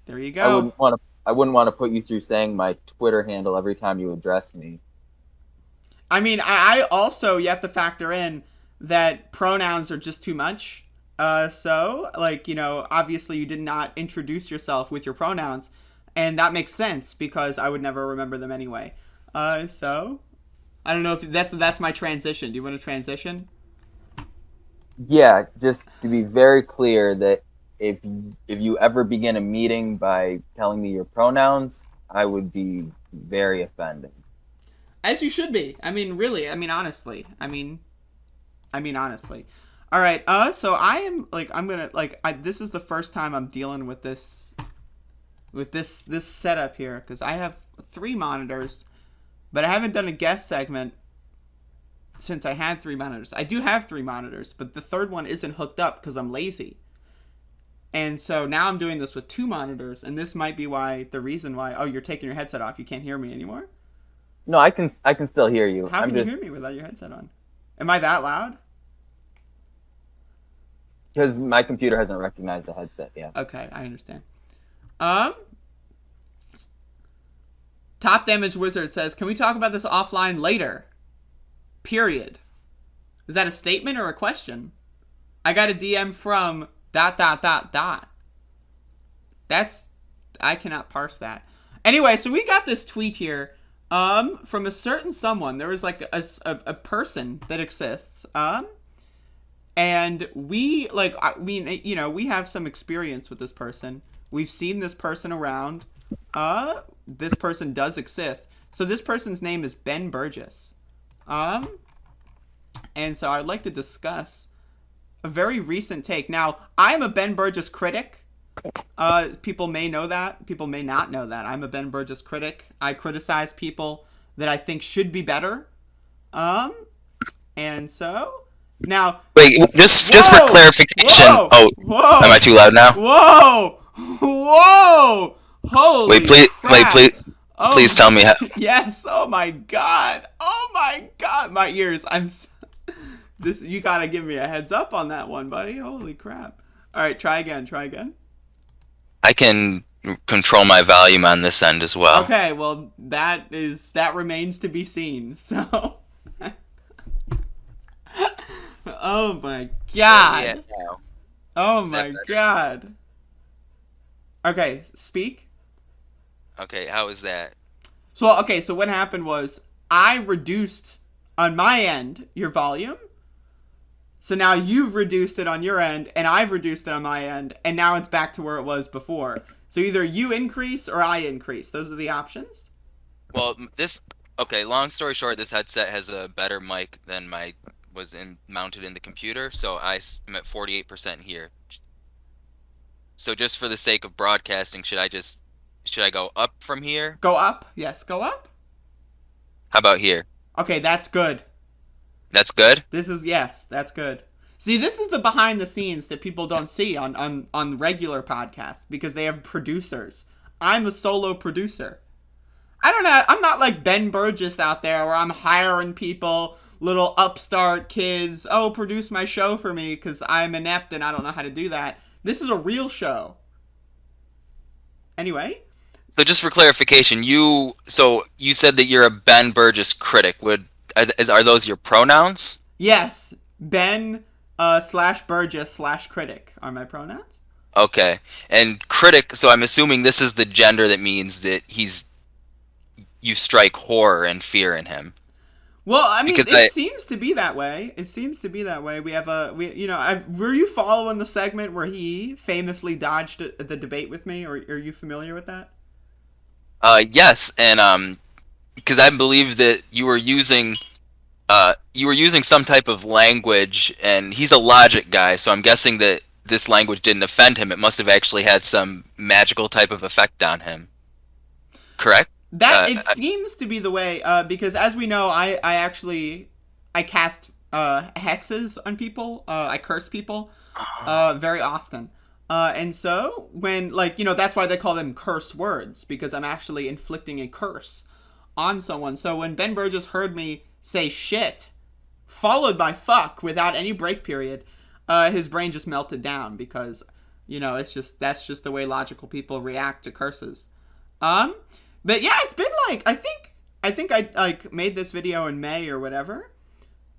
There you go. I wouldn't want to put you through saying my Twitter handle every time you address me. I mean, I also, you have to factor in that pronouns are just too much. So, like, obviously you did not introduce yourself with your pronouns, and that makes sense because I would never remember them anyway. So I don't know if that's my transition. Do you want to transition? Yeah, just to be very clear that if you ever begin a meeting by telling me your pronouns, I would be very offended. As you should be. I mean, really. I mean, honestly. I mean, honestly. All right. So I am like, I'm gonna like, this is the first time I'm dealing with this setup here because I have 3 monitors, but I haven't done a guest segment since I had 3 monitors. I do have 3 monitors, but the third one isn't hooked up because I'm lazy. And so now I'm doing this with 2 monitors, and this might be the reason why. Oh, you're taking your headset off. You can't hear me anymore. No, I can still hear you. How I'm can you just hear me without your headset on? Am I that loud? because my computer hasn't recognized the headset yet. Okay, I understand. Um, Top Damage Wizard says, "Can we talk about this offline later?" Period. Is that a statement or a question? I got a DM from dot dot dot dot. That's I cannot parse that. Anyway, so we got this tweet here from a certain someone. There was like a person that exists and we like I mean we have some experience with this person. We've seen this person around. This person does exist. So this person's name is Ben Burgis. Um and so I'd like to discuss a very recent take. Now, I am a Ben Burgis critic. People may know that. People may not know that. I'm a Ben Burgis critic. I criticize people that I think should be better. Um, and so now, Wait, just for whoa, clarification. whoa, Oh, am I whoa, too loud now? whoa, whoa! Wait, Holy please, wait, crap! please, please tell me. Yes. Oh my god. Oh my god. My ears. This. You gotta give me a heads up on that one, buddy. Holy crap! All right, try again. Try again. I can control my volume on this end as well. Okay. Well, that remains to be seen. So. Oh my Where are we at god. now? Oh Is that my better? god. Okay. Speak. Okay, how is that? So okay. So what happened was I reduced on my end your volume. So now you've reduced it on your end, and I've reduced it on my end, and now it's back to where it was before. So either you increase or I increase. Those are the options. Well, this. Okay, long story short, this headset has a better mic than my was in mounted in the computer, so I'm at 48% here. So just for the sake of broadcasting, should I go up from here? Go up. Yes, go up. How about here? Okay, that's good. That's good? Yes, that's good. See, this is the behind the scenes that people don't see on regular podcasts because they have producers. I'm a solo producer. I don't know. I'm not like Ben Burgess out there where I'm hiring people, little upstart kids. Oh, produce my show for me because I'm inept and I don't know how to do that. This is a real show. Anyway, So just for clarification, you said that you're a Ben Burgess critic. Are those your pronouns? yes, Ben slash Burgess slash critic are my pronouns. Okay. And critic, so I'm assuming this is the gender that means that you strike horror and fear in him. Well, I mean, Because it seems to be that way. It seems to be that way. Were you following the segment where he famously dodged the debate with me, or are you familiar with that? yes, and because I believe that you were using some type of language, and he's a logic guy, so I'm guessing that this language didn't offend him. It must have actually had some magical type of effect on him. Correct? That Uh, it uh, seems to be the way, because as we know, I cast hexes on people. I curse people very often. And so when that's why they call them curse words because I'm actually inflicting a curse on someone. So when Ben Burgess heard me say shit followed by fuck without any break period, his brain just melted down because that's just the way logical people react to curses. But yeah, it's been like, I think I like made this video in May or whatever,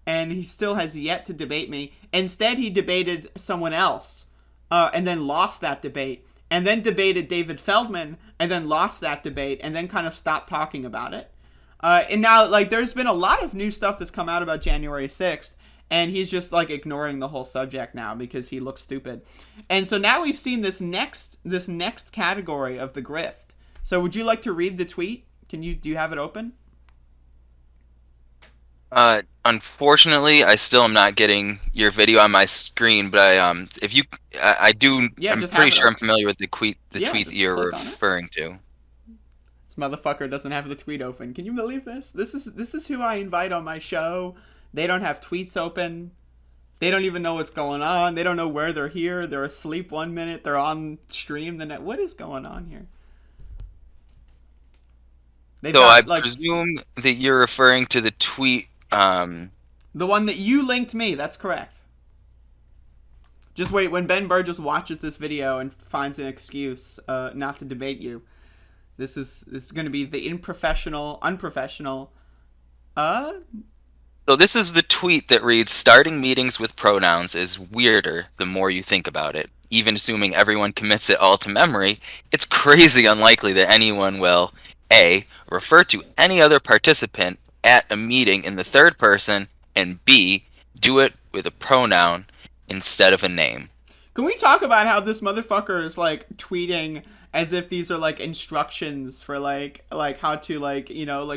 and he still has yet to debate me. Instead, he debated someone else, and then lost that debate, and then debated David Feldman, and then lost that debate, and then kind of stopped talking about it. And now, like, there's been a lot of new stuff that's come out about January 6th, and he's just, like, ignoring the whole subject now because he looks stupid. And so now we've seen this next category of the grift. So would you like to read the tweet? Do you have it open? Unfortunately, I still am not getting your video on my screen, but I do. Yeah, I'm just pretty have it sure I'm up. familiar with the tweet just you're click on it. referring to. This motherfucker doesn't have the tweet open. Can you believe this? This is who I invite on my show. They don't have tweets open. They don't even know what's going on. They don't know where they're here. They're asleep one minute. They're on stream the next. What is going on here? So I presume that you're referring to the tweet. The one that you linked me. That's correct. Just wait. When Ben Burgis watches this video and finds an excuse not to debate you, this is going to be the unprofessional. So this is the tweet that reads, "Starting meetings with pronouns is weirder the more you think about it. Even assuming everyone commits it all to memory, it's crazy unlikely that anyone will A, refer to any other participant at a meeting in the third person, and B, do it with a pronoun instead of a name." Can we talk about how this motherfucker is like tweeting as if these are like instructions for like how to like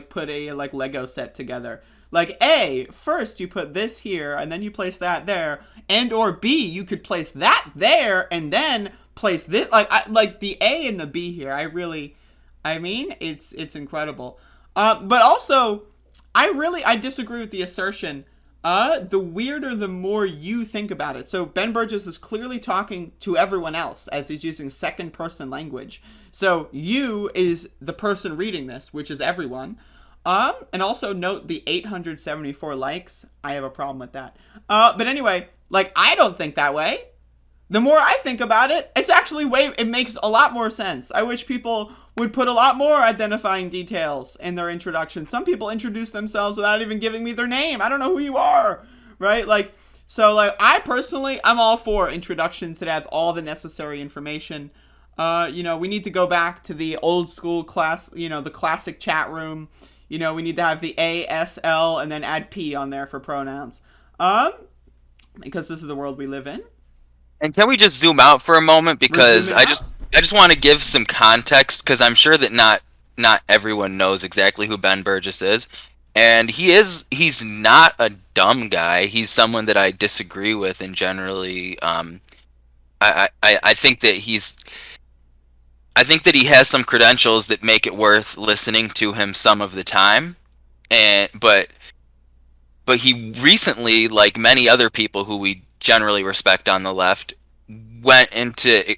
put a like Lego set together? Like, A, first you put this here and then you place that there, and or B, you could place that there and then place this, like the A and the B here. It's incredible. But also, I disagree with the assertion. The weirder, the more you think about it. So Ben Burgis is clearly talking to everyone else as he's using second person language. So you is the person reading this, which is everyone. And also note the 874 likes. I have a problem with that. But anyway, like, I don't think that way. The more I think about it, it makes a lot more sense. I wish people would put a lot more identifying details in their introduction. Some people introduce themselves without even giving me their name. I don't know who you are, right? I'm all for introductions that have all the necessary information. We need to go back to the old school class, the classic chat room. We need to have the A, S, L, and then add P on there for pronouns. Because this is the world we live in. And can we just zoom out for a moment, because I just want to give some context, because I'm sure that not everyone knows exactly who Ben Burgis is, and he's not a dumb guy. He's someone that I disagree with, and generally, I think that I think that he has some credentials that make it worth listening to him some of the time, but he recently, like many other people who we generally respect on the left, went into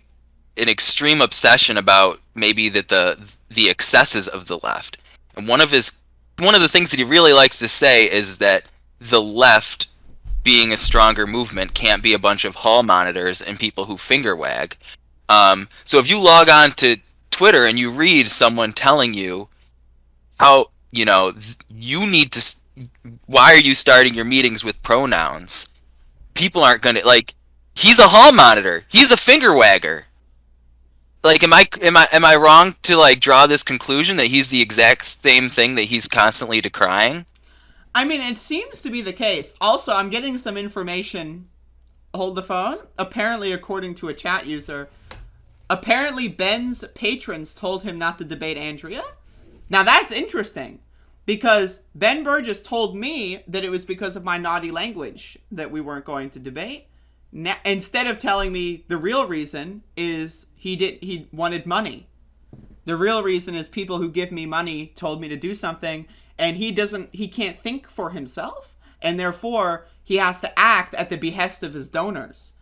an extreme obsession about maybe that the excesses of the left. And one of the things that he really likes to say is that the left, being a stronger movement, can't be a bunch of hall monitors and people who finger wag. So if you log on to Twitter and you read someone telling you how, you need to, why are you starting your meetings with pronouns? People aren't gonna, like, he's a hall monitor. He's a finger wagger. Like, am I wrong to, like, draw this conclusion that he's the exact same thing that he's constantly decrying? I mean, it seems to be the case. Also, I'm getting some information. Hold the phone. Apparently, according to a chat user, Ben's patrons told him not to debate Andrea. Now, that's interesting, because Ben Burgis told me that it was because of my naughty language that we weren't going to debate. Now, instead of telling me the real reason is he wanted money. The real reason is people who give me money told me to do something, and he can't think for himself, and therefore he has to act at the behest of his donors.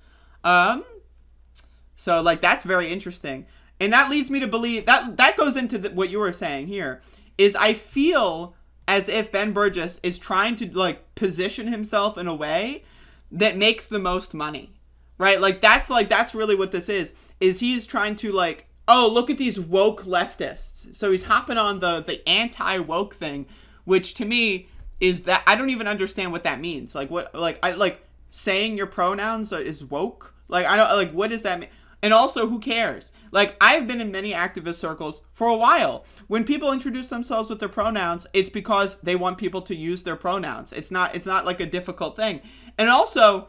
So, like, that's very interesting. And that leads me to believe, that goes into what you were saying here, is I feel as if Ben Burgis is trying to, like, position himself in a way that makes the most money. right? Like that's really what this is he's trying to like, oh, look at these woke leftists. So he's hopping on the anti-woke thing, which to me is that I don't even understand what that means. Like what, like I like saying your pronouns is woke. Like I don't like, what does that mean? And also, who cares? Like, I've been in many activist circles for a while. When people introduce themselves with their pronouns, it's because they want people to use their pronouns. It's not like a difficult thing. And also,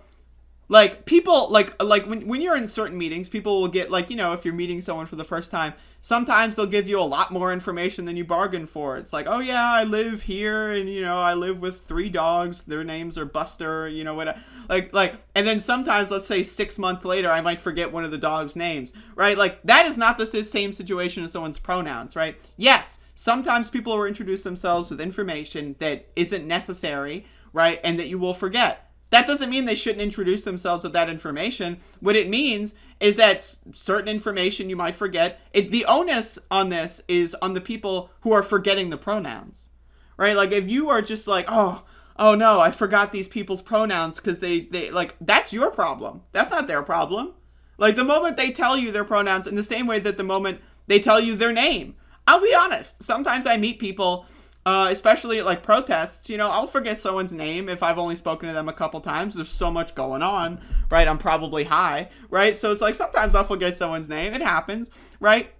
like, people, like when you're in certain meetings, people will get, like, you know, if you're meeting someone for the first time, sometimes they'll give you a lot more information than you bargained for. It's like, oh, yeah, I live here, and, you know, I live with 3 dogs. Their names are Buster, you know, whatever. Like, and then sometimes, let's say 6 months later, I might forget one of the dog's names, right? Like, that is not the same situation as someone's pronouns, right? Yes, sometimes people will introduce themselves with information that isn't necessary, right, and that you will forget. That doesn't mean they shouldn't introduce themselves with that information. What it means is that certain information you might forget. The onus on this is on the people who are forgetting the pronouns, right? Like, if you are just like, oh no, I forgot these people's pronouns because they like, that's your problem. That's not their problem. Like, the moment they tell you their pronouns, in the same way that the moment they tell you their name, I'll be honest, sometimes I meet people, especially at like protests, you know, I'll forget someone's name if I've only spoken to them a couple times. There's so much going on, right? I'm probably high, right? So it's like, sometimes I'll forget someone's name. It happens, right?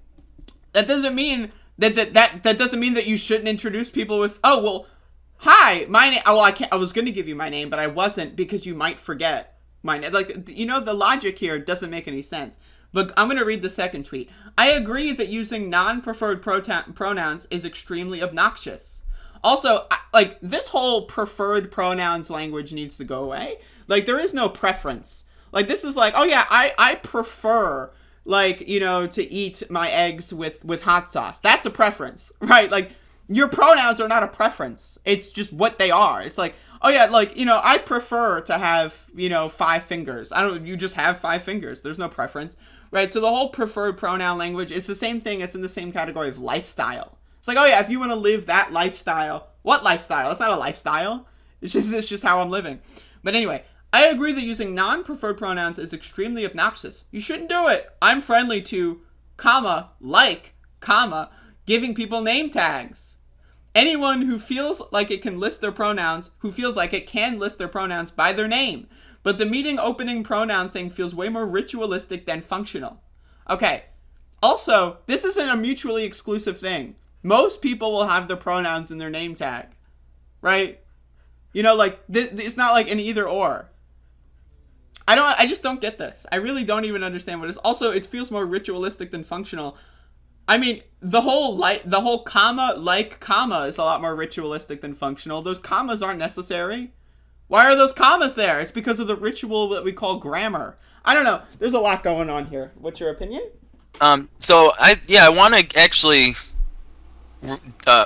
That doesn't mean that doesn't mean that you shouldn't introduce people with, oh, well, hi, my name. Oh, well, I was going to give you my name, but I wasn't because you might forget my name. Like, you know, the logic here doesn't make any sense. But I'm going to read the second tweet. I agree that using non-preferred pronouns is extremely obnoxious. Also, like, this whole preferred pronouns language needs to go away. Like, there is no preference. Like, this is like, oh yeah, I prefer, like, you know, to eat my eggs with hot sauce. That's a preference, right? Like, your pronouns are not a preference. It's just what they are. It's like, oh yeah, like, you know, I prefer to have, you know, 5 fingers. You just have 5 fingers. There's no preference. Right, so the whole preferred pronoun language is the same thing as in the same category of lifestyle. It's like, oh yeah, if you want to live that lifestyle, what lifestyle? It's not a lifestyle. It's just how I'm living. But anyway, I agree that using non-preferred pronouns is extremely obnoxious. You shouldn't do it. I'm friendly to, comma, like, comma, giving people name tags. Anyone who feels like it can list their pronouns, by their name. But the meeting opening pronoun thing feels way more ritualistic than functional. Okay. Also, this isn't a mutually exclusive thing. Most people will have their pronouns in their name tag. Right? You know, like, it's not like an either or. I just don't get this. I really don't even understand what it is. Also, it feels more ritualistic than functional. I mean, the whole comma, like, comma is a lot more ritualistic than functional. Those commas aren't necessary. Why are those commas there? It's because of the ritual that we call grammar. I don't know. There's a lot going on here. What's your opinion? So I want to actually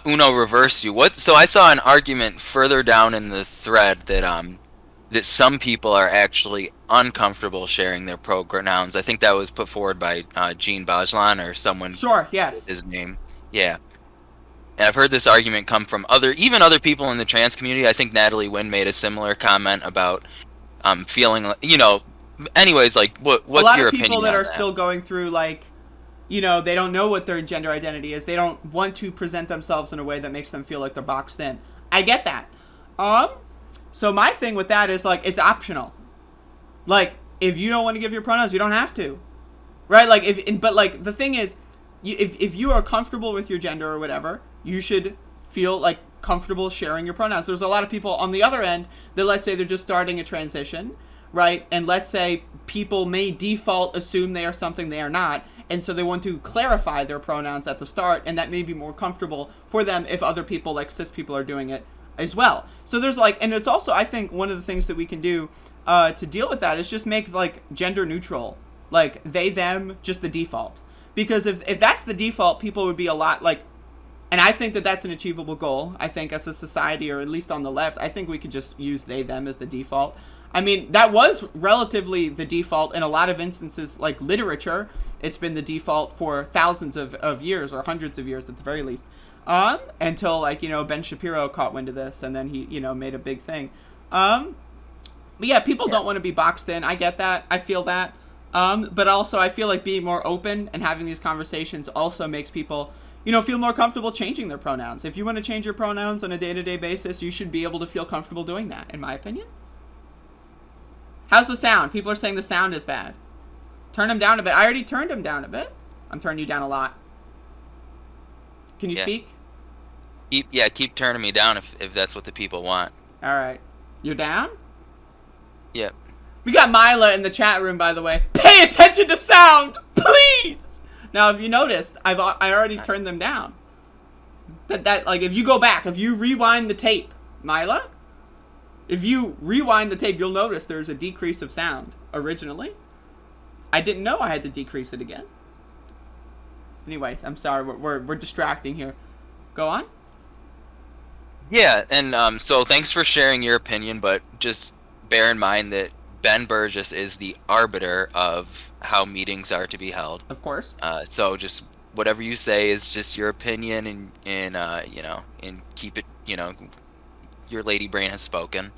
Uno reverse you. So I saw an argument further down in the thread that some people are actually uncomfortable sharing their pronouns. I think that was put forward by Gene Bajlan or someone. Sure. Yes. His name. Yeah. And I've heard this argument come from other people in the trans community. I think Natalie Wynn made a similar comment about feeling like, you know, anyways, like, what's your opinion on that? A lot of people that are still going through, like, you know, they don't know what their gender identity is. They don't want to present themselves in a way that makes them feel like they're boxed in. I get that. So my thing with that is, like, it's optional. Like, if you don't want to give your pronouns, you don't have to. Right? Like, but, like, the thing is, if you are comfortable with your gender or whatever, you should feel like comfortable sharing your pronouns. There's a lot of people on the other end that, let's say they're just starting a transition, right? And let's say people may default assume they are something they are not, and so they want to clarify their pronouns at the start, and that may be more comfortable for them if other people, like cis people, are doing it as well. So there's like, and it's also, I think, one of the things that we can do to deal with that is just make, like, gender neutral, like they, them, just the default. Because if that's the default, people would be a lot, like, and I think that that's an achievable goal. I think as a society, or at least on the left, I think we could just use they, them as the default. I mean, that was relatively the default in a lot of instances, like literature. It's been the default for thousands of years, or hundreds of years at the very least. Until, like, you know, Ben Shapiro caught wind of this, and then he, you know, made a big thing. But yeah, people don't want to be boxed in. I get that. I feel that. But also, I feel like being more open and having these conversations also makes people, feel more comfortable changing their pronouns. If you want to change your pronouns on a day-to-day basis, you should be able to feel comfortable doing that, in my opinion. How's the sound? People are saying the sound is bad. Turn them down a bit. I already turned them down a bit. I'm turning you down a lot. Can you speak? Keep turning me down if that's what the people want. All right. You're down? Yep. We got Mila in the chat room, by the way. Pay attention to sound, please. Now, if you noticed, I already turned them down. That like, if you go back, if you rewind the tape, Mila, if you rewind the tape, you'll notice there's a decrease of sound originally. I didn't know I had to decrease it again. Anyway, I'm sorry, we're distracting here. Go on. Yeah, and so thanks for sharing your opinion, but just bear in mind that Ben Burgis is the arbiter of how meetings are to be held. Of course. So just whatever you say is just your opinion, and keep it, your lady brain has spoken.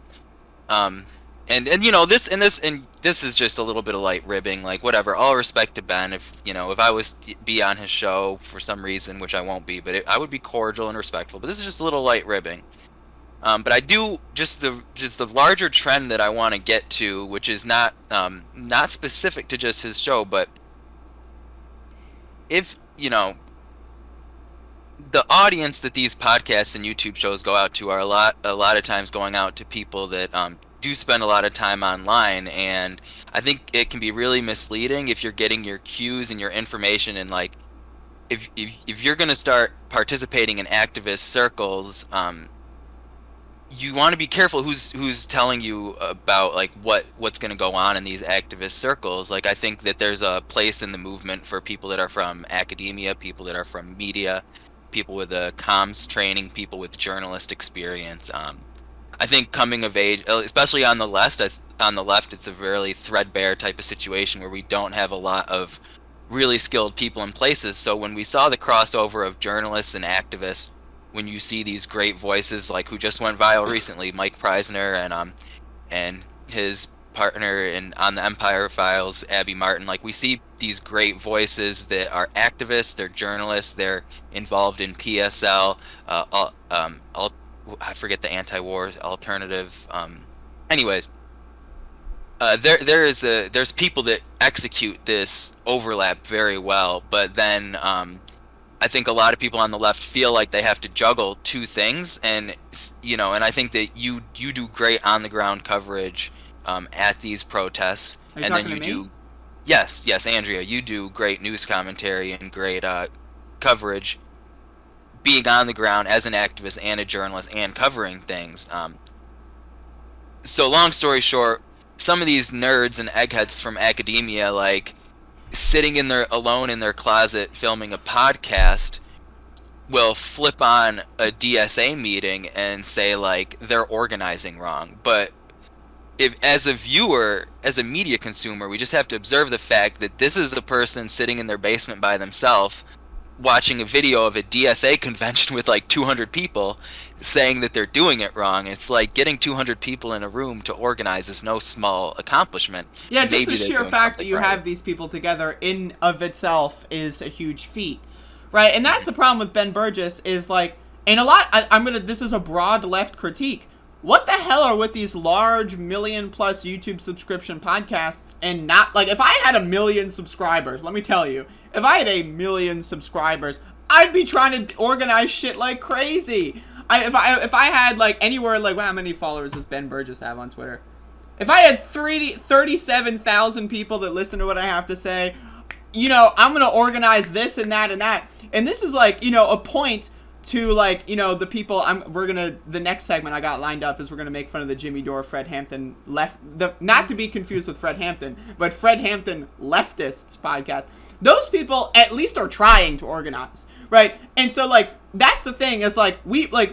This is just a little bit of light ribbing, like whatever. All respect to Ben. If I was be on his show for some reason, which I won't be, but I would be cordial and respectful. But this is just a little light ribbing. But I do just the larger trend that I want to get to, which is not specific to just his show, but if the audience that these podcasts and YouTube shows go out to are a lot of times going out to people that do spend a lot of time online, and I think it can be really misleading if you're getting your cues and your information, and like if you're going to start participating in activist circles, you want to be careful who's telling you about like what's going to go on in these activist circles. Like, I think that there's a place in the movement for people that are from academia, people that are from media, people with a comms training, people with journalist experience. I think coming of age, especially on the left, it's a really threadbare type of situation where we don't have a lot of really skilled people in places. So when we saw the crossover of journalists and activists, when you see these great voices like who just went viral recently, Mike Preisner and his partner on the Empire Files, Abby Martin, like we see these great voices that are activists, they're journalists, they're involved in PSL, I forget the anti-war alternative. Anyways, there's people that execute this overlap very well, but then I think a lot of people on the left feel like they have to juggle two things, and and I think that you do great on the ground coverage at these protests, Are you and then talking you to me? do yes, Andrea, you do great news commentary and great coverage, being on the ground as an activist and a journalist and covering things. So long story short, some of these nerds and eggheads from academia, like sitting alone in their closet filming a podcast, will flip on a DSA meeting and say like they're organizing wrong. But if as a viewer, as a media consumer, we just have to observe the fact that this is a person sitting in their basement by themselves watching a video of a DSA convention with like 200 people saying that they're doing it wrong. It's like getting 200 people in a room to organize is no small accomplishment. Yeah, just Maybe the they're sheer doing fact that something you right. have these people together in of itself is a huge feat, right? And that's the problem with Ben Burgis is like, and a lot. This is a broad left critique. What the hell are with these large million-plus YouTube subscription podcasts and not like if I had 1 million subscribers? Let me tell you, if I had 1 million subscribers, I'd be trying to organize shit like crazy. If I had like anywhere like how many followers does Ben Burgis have on Twitter? If I had 37,000 people that listen to what I have to say, I'm gonna organize this and that and that. And this is like a point to like the people the next segment I got lined up is we're gonna make fun of the Jimmy Dore Fred Hampton not to be confused with Fred Hampton, but Fred Hampton leftists podcast. Those people at least are trying to organize, right? And so like that's the thing is like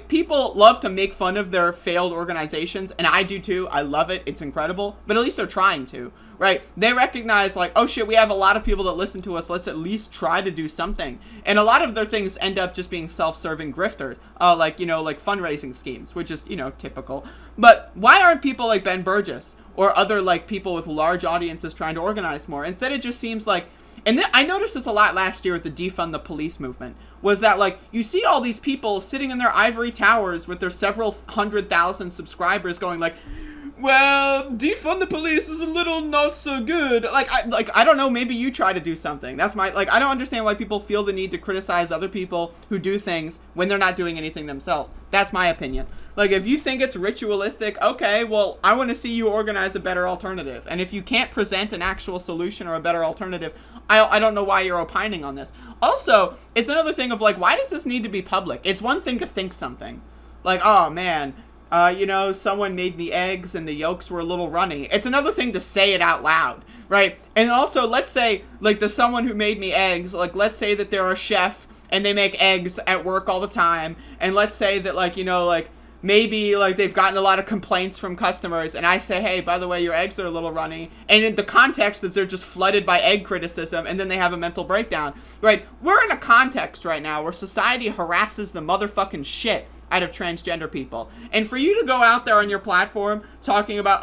people love to make fun of their failed organizations, and I do too. I love it. It's incredible. But at least they're trying to, right? They recognize like, oh shit, we have a lot of people that listen to us. Let's at least try to do something. And a lot of their things end up just being self-serving grifters, like fundraising schemes, which is typical. But why aren't people like Ben Burgis or other like people with large audiences trying to organize more? Instead, it just seems like, and I noticed this a lot last year with the defund the police movement, was that like you see all these people sitting in their ivory towers with their several 100,000 subscribers going like, well, defund the police is a little not so good. I don't know, maybe you try to do something. That's my, I don't understand why people feel the need to criticize other people who do things when they're not doing anything themselves. That's my opinion. Like, if you think it's ritualistic, okay, well, I want to see you organize a better alternative. And if you can't present an actual solution or a better alternative, I don't know why you're opining on this. Also, it's another thing of, like, why does this need to be public? It's one thing to think something. Like, oh, man, someone made me eggs and the yolks were a little runny. It's another thing to say it out loud, right? And also, let's say, like, there's someone who made me eggs. Like, let's say that they're a chef and they make eggs at work all the time. And let's say that, maybe they've gotten a lot of complaints from customers, and I say, hey, by the way, your eggs are a little runny, and in the context is they're just flooded by egg criticism, and then they have a mental breakdown, right? We're in a context right now where society harasses the motherfucking shit out of transgender people, and for you to go out there on your platform talking about,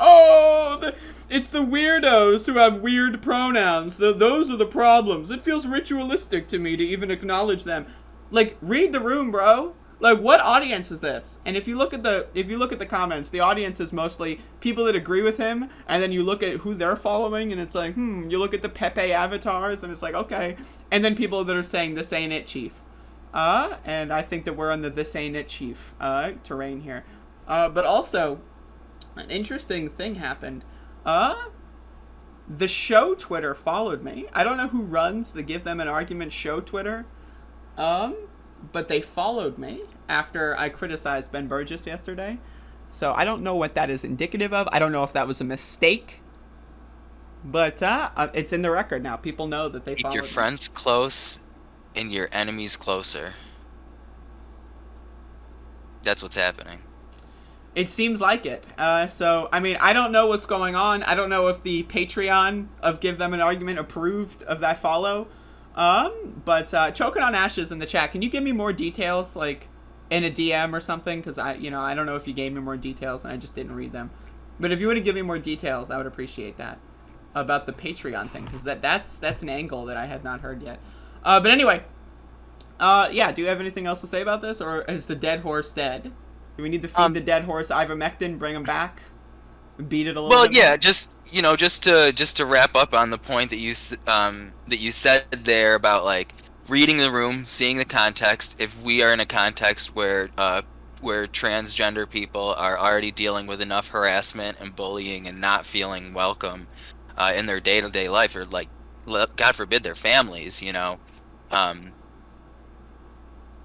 it's the weirdos who have weird pronouns, those are the problems, it feels ritualistic to me to even acknowledge them. Like, read the room, bro. Like, what audience is this? And if you look at the comments, the audience is mostly people that agree with him, and then you look at who they're following, and it's like, you look at the Pepe avatars, and it's like, okay. And then people that are saying, this ain't it, chief. And I think that we're on the this ain't it, chief, terrain here. But also, an interesting thing happened. The show Twitter followed me. I don't know who runs the Give Them an Argument show Twitter. But they followed me after I criticized Ben Burgis yesterday. So I don't know what that is indicative of. I don't know if that was a mistake. But it's in the record now. People know that they followed me. Keep your friends close and your enemies closer. That's what's happening. It seems like it. So, I mean, I don't know what's going on. I don't know if the Patreon of Give Them an Argument approved of that follow. But Choking on Ashes in the chat, can you give me more details, like, in a DM or something? Because I don't know if you gave me more details and I just didn't read them. But if you would have given me more details, I would appreciate that. About the Patreon thing, because that's an angle that I had not heard yet. But anyway, yeah, do you have anything else to say about this? Or is the dead horse dead? Do we need to feed the dead horse ivermectin, bring him back? Beat it a little bit? Well, yeah, just to wrap up on the point that you said there about like reading the room, seeing the context. If we are in a context where transgender people are already dealing with enough harassment and bullying and not feeling welcome in their day-to-day life, or like, God forbid, their families,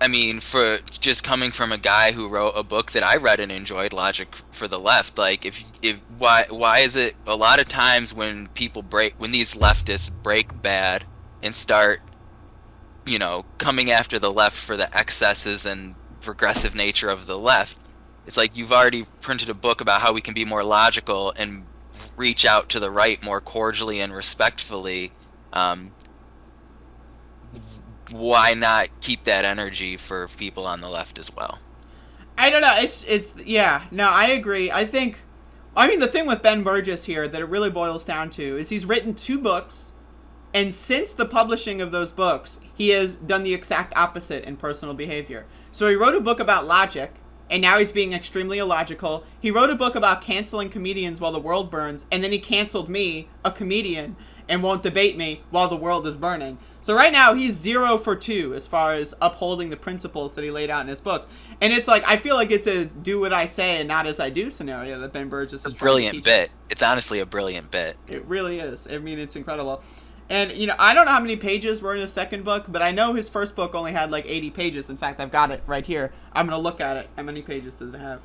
I mean, for just coming from a guy who wrote a book that I read and enjoyed, Logic for the Left, like, why is it a lot of times when these leftists break bad and start, coming after the left for the excesses and progressive nature of the left, it's like you've already printed a book about how we can be more logical and reach out to the right more cordially and respectfully. Why not keep that energy for people on the left as well? I don't know. Yeah. No, I agree. I mean, the thing with Ben Burgis here that it really boils down to is he's written 2 books, and since the publishing of those books, he has done the exact opposite in personal behavior. So he wrote a book about logic, and now he's being extremely illogical. He wrote a book about canceling comedians while the world burns, and then he canceled me, a comedian, and won't debate me while the world is burning. So right now, he's 0 for 2 as far as upholding the principles that he laid out in his books. And it's like, I feel like it's a do what I say and not as I do scenario that Ben Burgis is trying to teach us. Brilliant bit. It's honestly a brilliant bit. It really is. I mean, it's incredible. And, I don't know how many pages were in his second book, but I know his first book only had like 80 pages. In fact, I've got it right here. I'm going to look at it. How many pages does it have?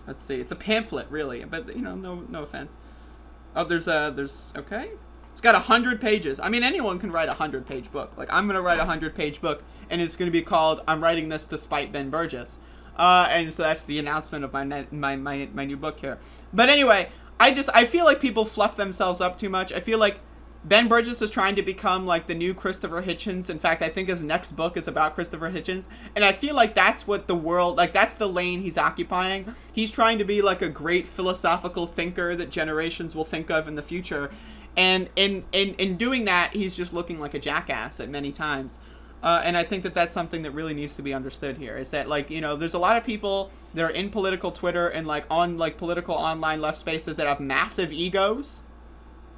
Let's see. It's a pamphlet, really. But, no offense. Oh, there's okay. It's got 100 pages. I mean, anyone can write a 100-page book. Like, I'm gonna write a 100-page book, and it's gonna be called "I'm Writing This to Spite Ben Burgis," and so that's the announcement of my new book here. But anyway, I feel like people fluff themselves up too much. I feel like Ben Burgis is trying to become like the new Christopher Hitchens. In fact, I think his next book is about Christopher Hitchens. And I feel like that's what the world, like that's the lane he's occupying. He's trying to be like a great philosophical thinker that generations will think of in the future. And in doing that, he's just looking like a jackass at many times. And I think that that's something that really needs to be understood here, is that, like, you know, there's a lot of people that are in political Twitter and like on like political online left spaces that have massive egos.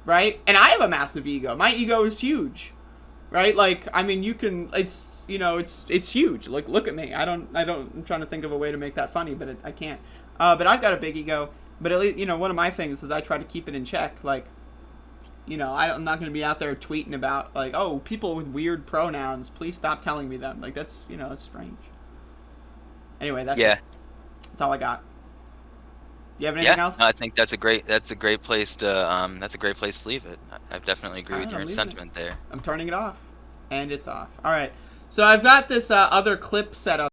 Right? And I have a massive ego. My ego is huge. Right? Like, I mean, you can, it's, you know, it's huge. Like, look at me. I'm trying to think of a way to make that funny, but I can't. But I've got a big ego. But at least, you know, one of my things is I try to keep it in check. Like, you know, I'm not going to be out there tweeting about, like, oh, people with weird pronouns, please stop telling me them. Like, that's, you know, it's strange. Anyway, that's all I got. You have anything else? No, I think that's a great place to leave it. I definitely agree with your sentiment there. I'm turning it off, and it's off. All right, so I've got this other clip set up.